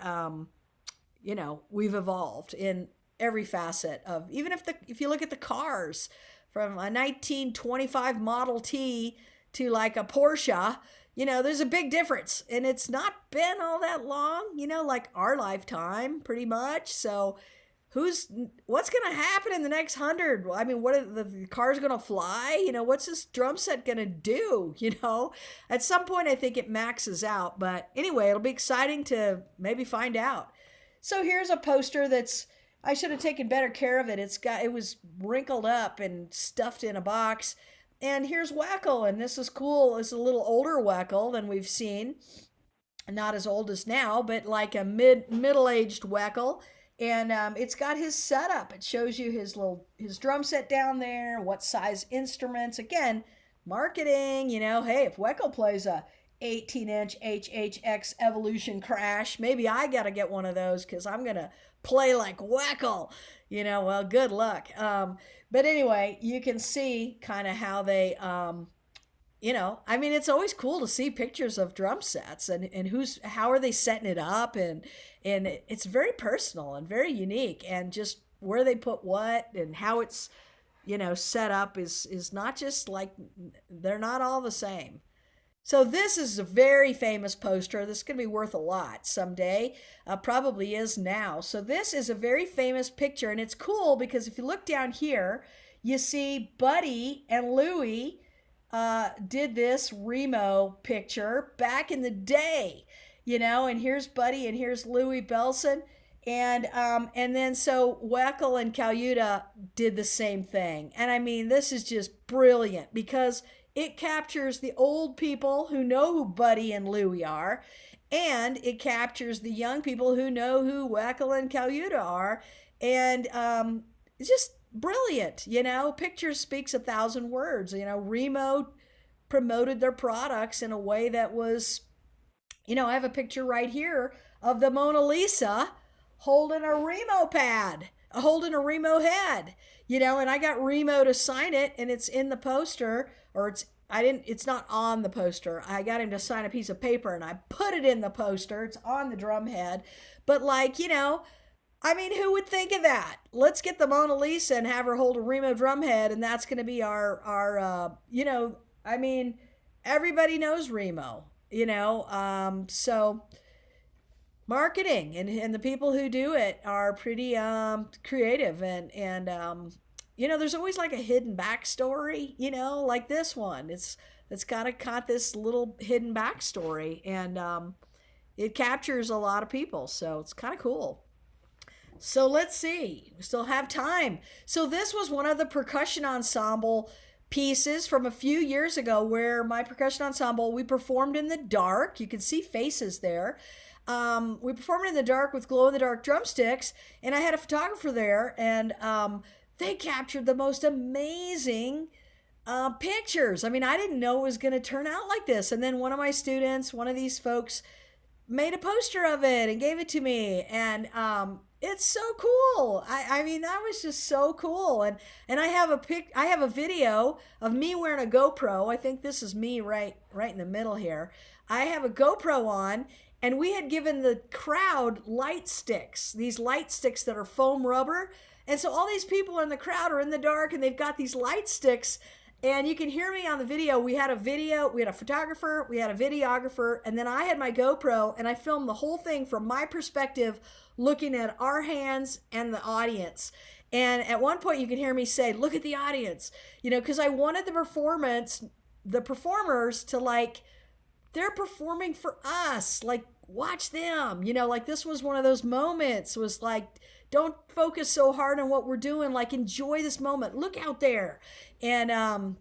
we've evolved in every facet of, even if you look at the cars from a 1925 Model T to like a Porsche, there's a big difference, and it's not been all that long, like our lifetime pretty much. So who's what's going to happen in the next 100? I mean, what are the cars going to fly? What's this drum set going to do? At some point, I think it maxes out. But anyway, it'll be exciting to maybe find out. So here's a poster that's, I should have taken better care of it. It was wrinkled up and stuffed in a box. And here's Wackel, and this is cool. It's a little older Wackel than we've seen. Not as old as now, but like a middle-aged Wackel. And it's got his setup. It shows you his drum set down there, what size instruments. Again, marketing. Hey, if Wackel plays a 18-inch HHX Evolution Crash, maybe I got to get one of those because I'm going to play like Wackel. Well, good luck. But anyway, you can see kind of how they, I mean, it's always cool to see pictures of drum sets and how are they setting it up, and it's very personal and very unique, and just where they put what and how it's, set up is not just like, they're not all the same. So this is a very famous poster. This is going to be worth a lot someday. Probably is now. So this is a very famous picture, and it's cool because if you look down here, you see Buddy and Louie did this Remo picture back in the day, and here's Buddy and here's Louie Belson. And then so Wackel and Caluta did the same thing. And I mean, this is just brilliant because it captures the old people who know who Buddy and Louie are, and it captures the young people who know who Wackel and Caluta are. And it's just brilliant. Picture speaks 1,000 words. Remo promoted their products in a way that was, I have a picture right here of the Mona Lisa holding a Remo pad, holding a Remo head, and I got Remo to sign it, and it's in the poster, or it's not on the poster. I got him to sign a piece of paper and I put it in the poster. It's on the drum head. But I mean, who would think of that? Let's get the Mona Lisa and have her hold a Remo drum head, and that's going to be our I mean, everybody knows Remo, so marketing and the people who do it are pretty creative, and there's always like a hidden backstory, like this one. It's got this little hidden backstory, and it captures a lot of people, so it's kind of cool. So let's see. We still have time. So this was one of the percussion ensemble pieces from a few years ago where my percussion ensemble, we performed in the dark. You can see faces there. We performed in the dark with glow-in-the-dark drumsticks, and I had a photographer there, and they captured the most amazing pictures. I mean, I didn't know it was going to turn out like this. And then one of my students, one of these folks, made a poster of it and gave it to me, and it's so cool. I mean, that was just so cool. And I have a video of me wearing a GoPro. I think this is me right in the middle here. I have a GoPro on, and we had given the crowd light sticks, these light sticks that are foam rubber. And so all these people in the crowd are in the dark, and they've got these light sticks. And you can hear me on the video. We had a photographer, we had a videographer, and then I had my GoPro, and I filmed the whole thing from my perspective, looking at our hands and the audience. And at one point you can hear me say, "Look at the audience," because I wanted the performers to, like, they're performing for us, like, watch them, like, this was one of those moments, was like, don't focus so hard on what we're doing, like, enjoy this moment, look out there. And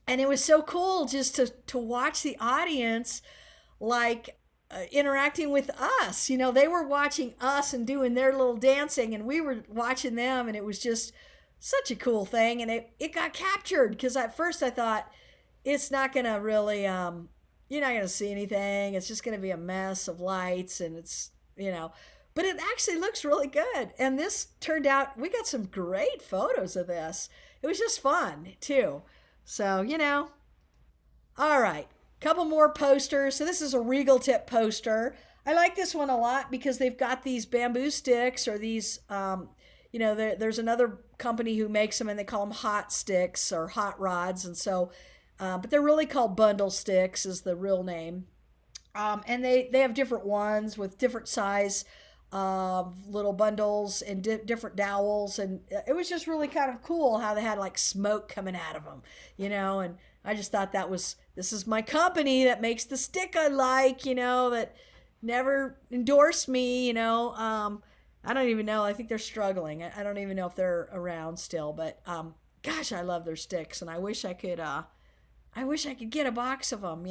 it was so cool just to watch the audience, like, interacting with us. They were watching us and doing their little dancing, and we were watching them, and it was just such a cool thing. And it got captured, because at first I thought, it's not gonna really you're not going to see anything. It's just going to be a mess of lights, and but it actually looks really good. And this turned out, we got some great photos of this. It was just fun too. So, all right, couple more posters. So this is a Regal Tip poster. I like this one a lot because they've got these bamboo sticks, or these, there's another company who makes them, and they call them hot sticks or hot rods. And so, but they're really called bundle sticks is the real name. And they have different ones with different size little bundles and different dowels, and it was just really kind of cool how they had like smoke coming out of them, and I just thought this is my company that makes the stick I like, that never endorsed me, I don't even know. I think they're struggling. I don't even know if they're around still, but gosh, I love their sticks, and I wish I could get a box of them,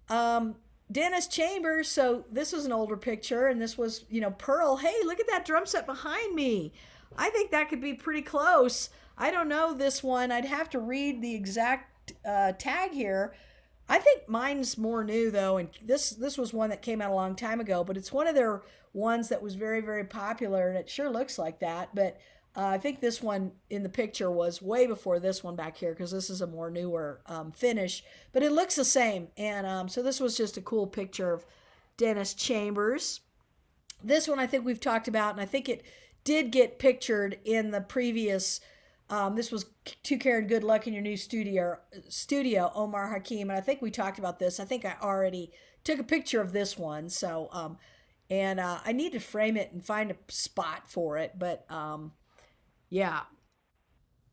Um, Dennis Chambers. So this was an older picture, and this was, Pearl. Hey, look at that drum set behind me. I think that could be pretty close. I don't know this one. I'd have to read the exact tag here. I think mine's more new though, and this was one that came out a long time ago. But it's one of their ones that was very very popular, and it sure looks like that. But I think this one in the picture was way before this one back here because this is a more newer finish, but it looks the same. And so this was just a cool picture of Dennis Chambers. This one I think we've talked about, and I think it did get pictured in the previous. This was To Karen Good Luck in Your New Studio, Omar Hakim, and I think we talked about this. I think I already took a picture of this one, so and I need to frame it and find a spot for it, but yeah.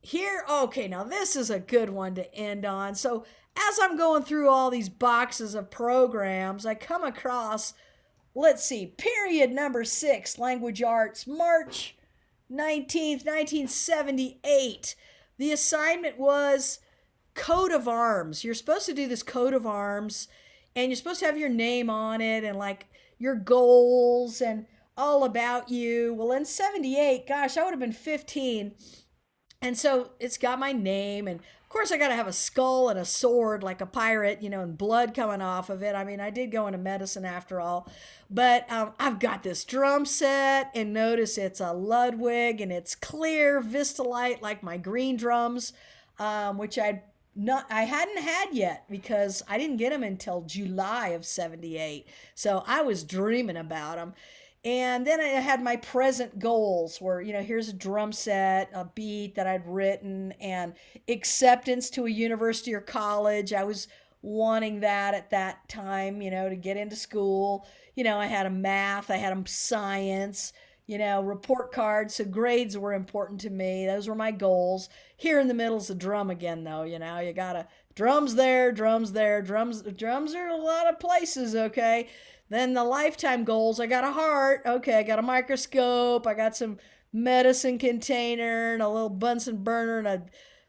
Here, okay, now this is a good one to end on. So, as I'm going through all these boxes of programs, I come across, let's see, period number 6, language arts, March 19th, 1978. The assignment was coat of arms. You're supposed to do this coat of arms, and you're supposed to have your name on it and like your goals and all about you. Well, in 78, gosh, I would have been 15. And so it's got my name, and of course I got to have a skull and a sword like a pirate, and blood coming off of it. I mean, I did go into medicine after all, but I've got this drum set, and notice it's a Ludwig, and it's clear Vistalite like my green drums, which I hadn't had yet because I didn't get them until July of 78. So I was dreaming about them. And then I had my present goals where, here's a drum set, a beat that I'd written, and acceptance to a university or college. I was wanting that at that time, to get into school. I had a math, I had a science, report cards. So grades were important to me. Those were my goals. Here in the middle's the drum again, though. You gotta drums there, drums there, drums are a lot of places. Okay, then the lifetime goals, I got a heart. Okay, I got a microscope. I got some medicine container and a little Bunsen burner and a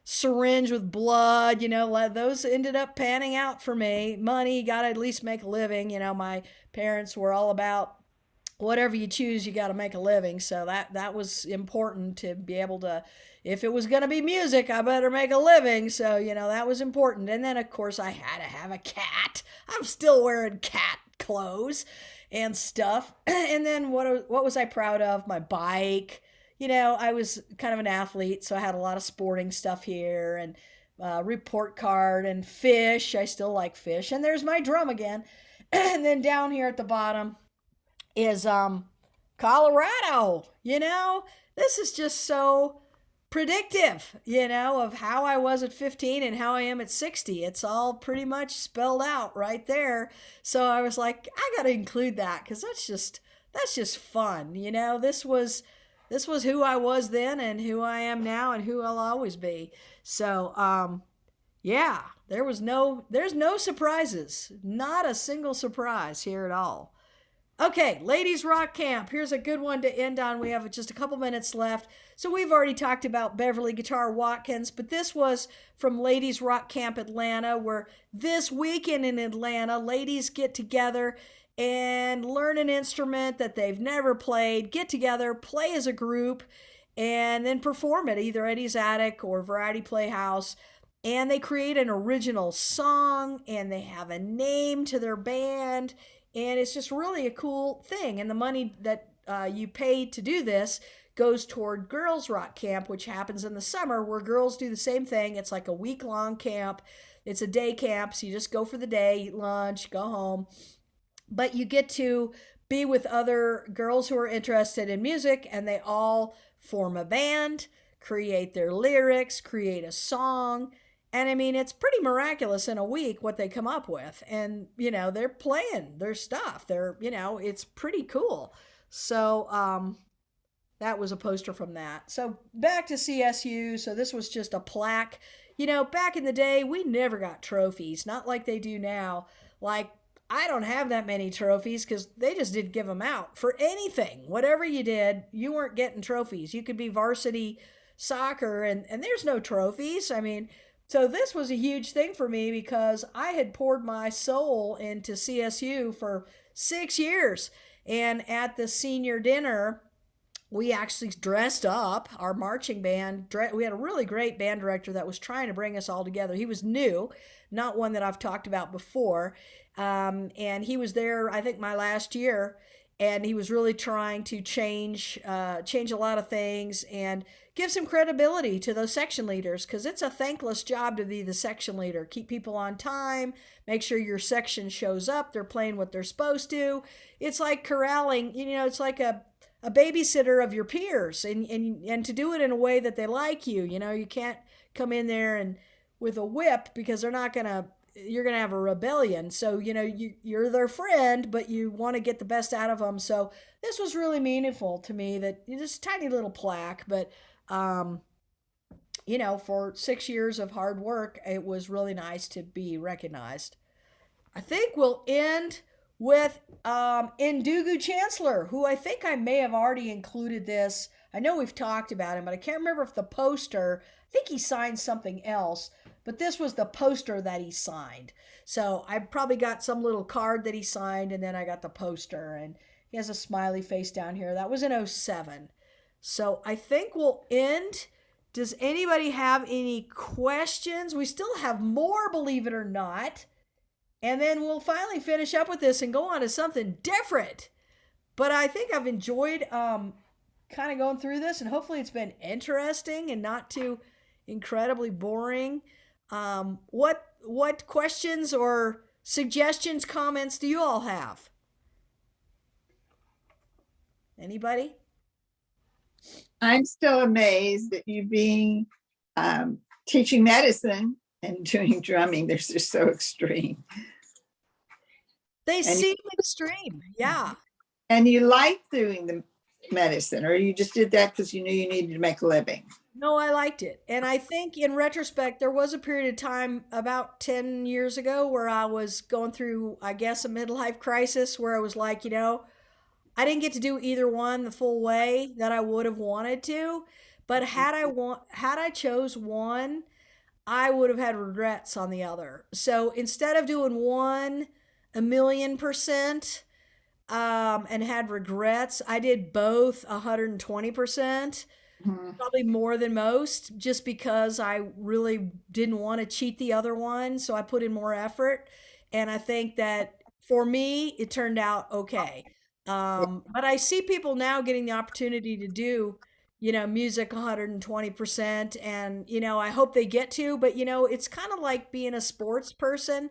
syringe with blood. Those ended up panning out for me. Money, got to at least make a living. My parents were all about whatever you choose, you got to make a living. So that was important to be able to. If it was going to be music, I better make a living. So that was important. And then of course I had to have a cat. I'm still wearing cat clothes and stuff. And then what was I proud of? My bike. I was kind of an athlete, so I had a lot of sporting stuff here and report card and fish. I still like fish. And there's my drum again. And then down here at the bottom is Colorado. This is just so predictive, of how I was at 15 and how I am at 60. It's all pretty much spelled out right there. So I was like, I got to include that cuz that's just fun. This was who I was then and who I am now and who I'll always be. So yeah, there's no surprises. Not a single surprise here at all. Okay, Ladies Rock Camp. Here's a good one to end on. We have just a couple minutes left. So we've already talked about Beverly Guitar Watkins, but this was from Ladies Rock Camp Atlanta, where this weekend in Atlanta, ladies get together and learn an instrument that they've never played, get together, play as a group, and then perform it either Eddie's Attic or Variety Playhouse. And they create an original song and they have a name to their band, and it's just really a cool thing. And the money that you pay to do this goes toward Girls Rock Camp, which happens in the summer, where girls do the same thing. It's like a week-long camp. It's a day camp, so you just go for the day, eat lunch, go home. But you get to be with other girls who are interested in music, and they all form a band, create their lyrics, create a song. And I mean, it's pretty miraculous in a week what they come up with. And, they're playing their stuff. It's pretty cool. So that was a poster from that. So back to CSU. So this was just a plaque. Back in the day, we never got trophies, not like they do now. Like, I don't have that many trophies because they just didn't give them out for anything. Whatever you did, you weren't getting trophies. You could be varsity soccer and there's no trophies. I mean, so this was a huge thing for me because I had poured my soul into CSU for 6 years. And at the senior dinner, we actually dressed up our marching band. We had a really great band director that was trying to bring us all together. He was new, not one that I've talked about before. And he was there, I think, my last year, and he was really trying to change a lot of things and give some credibility to those section leaders because it's a thankless job to be the section leader. Keep people on time, make sure your section shows up, they're playing what they're supposed to. It's like corralling, it's like a babysitter of your peers, and to do it in a way that they like you. You can't come in there and with a whip because they're not gonna you're gonna have a rebellion. So you're their friend, but you want to get the best out of them. So this was really meaningful to me. That just tiny little plaque, but um, for 6 years of hard work, it was really nice to be recognized. I think we'll end with Ndugu Chancellor, who I think I may have already included this. I know we've talked about him, but I can't remember if the poster, I think he signed something else, but this was the poster that he signed. So I probably got some little card that he signed, and then I got the poster, and he has a smiley face down here. That was in '07. So I think we'll end. Does anybody have any questions? We still have more, believe it or not. And then we'll finally finish up with this and go on to something different. But I think I've enjoyed kind of going through this, and hopefully it's been interesting and not too incredibly boring. What questions or suggestions, comments do you all have? Anybody? I'm still amazed that you being teaching medicine and doing drumming. They're just so extreme. They And seem extreme. Yeah. And you like doing the medicine, or you just did that because you knew you needed to make a living? No, I liked it. And I think in retrospect, there was a period of time about 10 years ago where I was going through, I guess, a midlife crisis where I was like, I didn't get to do either one the full way that I would have wanted to. But had I chose one, I would have had regrets on the other. So instead of doing one 1,000,000%, and had regrets, I did both 120%, Mhm. probably more than most, just because I really didn't want to cheat the other one. So I put in more effort. And I think that for me, it turned out okay. But I see people now getting the opportunity to do, music 120%. And, I hope they get to, but, it's kind of like being a sports person.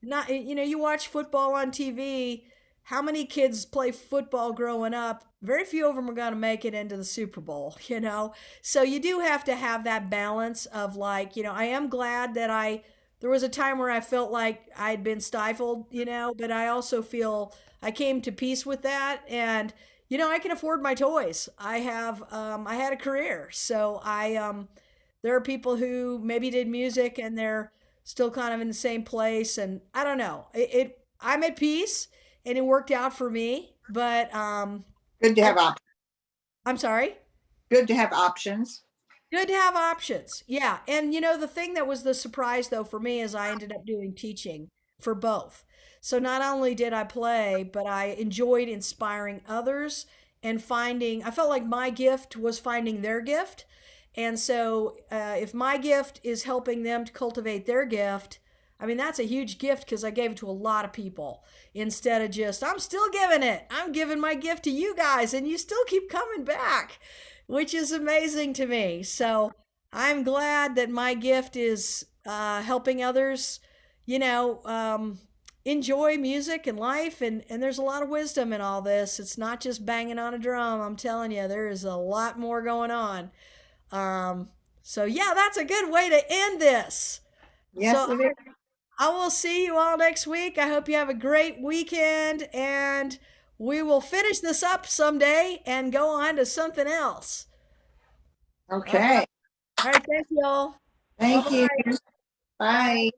Not, you watch football on TV. How many kids play football growing up? Very few of them are going to make it into the Super Bowl, So you do have to have that balance of like, I am glad that there was a time where I felt like I'd been stifled, but I also feel I came to peace with that. And, I can afford my toys. I had a career. So there are people who maybe did music and they're still kind of in the same place. And I don't know, I'm at peace and it worked out for me. But Good to I, have I'm sorry. good to have options. Good to have options. Yeah. And the thing that was the surprise though for me is I ended up doing teaching for both. So not only did I play, but I enjoyed inspiring others and I felt like my gift was finding their gift. And so if my gift is helping them to cultivate their gift, I mean, that's a huge gift because I gave it to a lot of people instead of just, I'm still giving it. I'm giving my gift to you guys and you still keep coming back, which is amazing to me. So I'm glad that my gift is helping others, you know, um, enjoy music and life. And there's a lot of wisdom in all this. It's not just banging on a drum. I'm telling you, there is a lot more going on. Um, so, yeah, that's a good way to end this. Yes, So it is. I will see you all next week. I hope you have a great weekend and we will finish this up someday and go on to something else. Okay. All right. Thank you all. Thank Bye-bye. you. Bye.